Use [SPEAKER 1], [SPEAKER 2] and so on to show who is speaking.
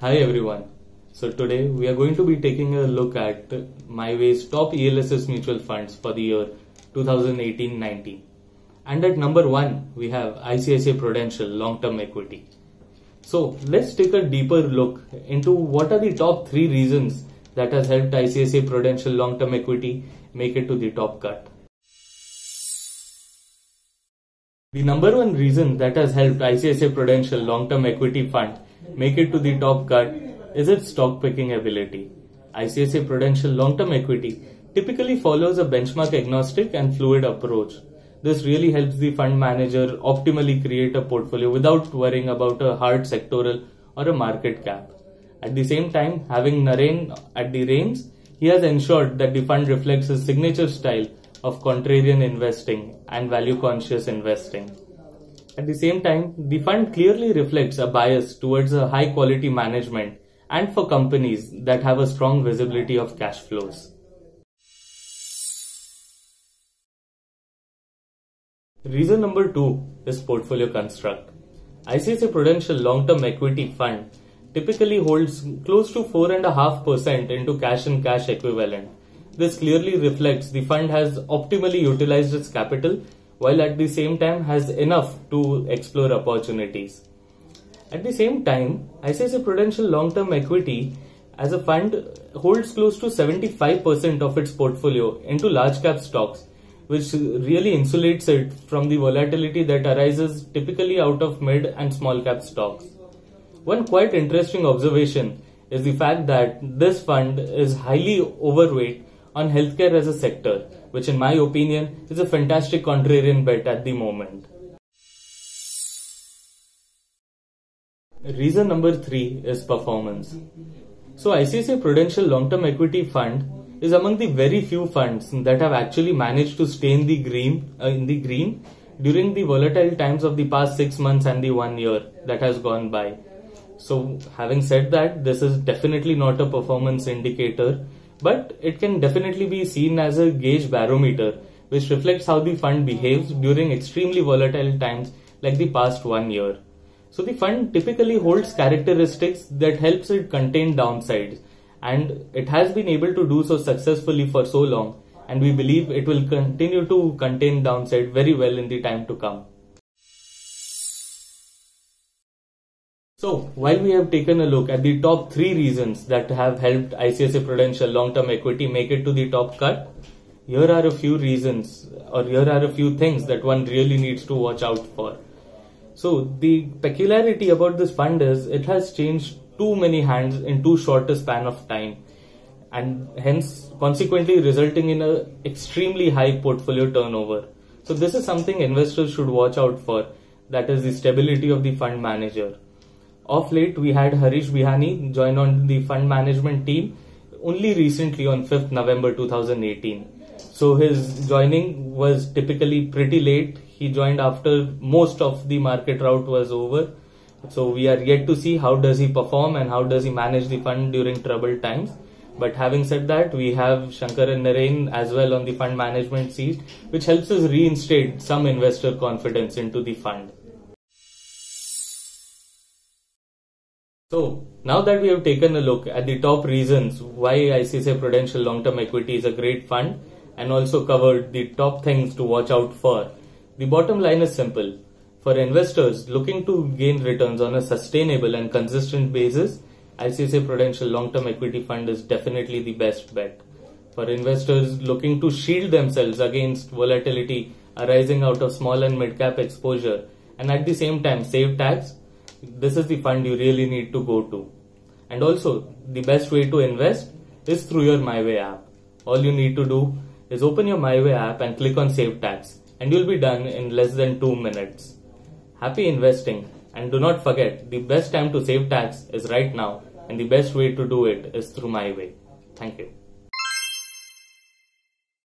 [SPEAKER 1] Hi everyone. So today we are going to be taking a look at MyWay's top ELSS mutual funds for the year 2018-19. And at number 1 we have ICICI Prudential long-term equity. So let's take a deeper look into what are the top 3 reasons that has helped ICICI Prudential long-term equity make it to the top cut. The number 1 reason that has helped ICICI Prudential long-term equity fund make it to the top cut is its stock picking ability. ICICI Prudential long-term equity typically follows a benchmark agnostic and fluid approach. This really helps the fund manager optimally create a portfolio without worrying about a hard sectoral or a market cap. At the same time, having Naren at the reins, he has ensured that the fund reflects his signature style of contrarian investing and value conscious investing. At the same time, the fund clearly reflects a bias towards a high quality management and for companies that have a strong visibility of cash flows. Reason number 2 is portfolio construct. ICICI Prudential long-term equity fund typically holds close to 4.5% into cash and cash equivalent. This clearly reflects the fund has optimally utilized its capital while at the same time has enough to explore opportunities. At the same time, ICICI Prudential long-term equity as a fund holds close to 75% of its portfolio into large cap stocks, which really insulates it from the volatility that arises typically out of mid and small cap stocks. One quite interesting observation is the fact that this fund is highly overweight on healthcare as a sector, which in my opinion is a fantastic contrarian bet at the moment. Reason number 3 is performance. So ICICI Prudential long-term equity fund is among the very few funds that have actually managed to stay in the green during the volatile times of the past 6 months and the 1 year that has gone by. So having said that, this is definitely not a performance indicator, but it can definitely be seen as a gauge barometer which reflects how the fund behaves during extremely volatile times like the past 1 year. So the fund typically holds characteristics that helps it contain downsides, and it has been able to do so successfully for so long, and we believe it will continue to contain downside very well in the time to come. So, while we have taken a look at the top 3 reasons that have helped ICICI Prudential long-term equity make it to the top cut, here are a few reasons, or here are a few things that one really needs to watch out for. So, the peculiarity about this fund is it has changed too many hands in too short a span of time, and hence consequently resulting in an extremely high portfolio turnover. So, this is something investors should watch out for, that is the stability of the fund manager. Of late, we had Harish Bihani join on the fund management team only recently on 5th November 2018. So his joining was typically pretty late. He joined after most of the market rout was over. So we are yet to see how does he perform and how does he manage the fund during troubled times. But having said that, we have Shankar and Naren as well on the fund management seat, which helps us reinstate some investor confidence into the fund. So, now that we have taken a look at the top reasons why ICICI Prudential long-term equity is a great fund and also covered the top things to watch out for, the bottom line is simple. For investors looking to gain returns on a sustainable and consistent basis, ICICI Prudential long-term equity fund is definitely the best bet. For investors looking to shield themselves against volatility arising out of small and mid-cap exposure and at the same time save tax, this is the fund you really need to go to. And also, the best way to invest is through your MyWay app. All you need to do is open your MyWay app and click on Save Tax, and you'll be done in less than 2 minutes. Happy investing, and do not forget, the best time to save tax is right now, and the best way to do it is through MyWay. Thank you.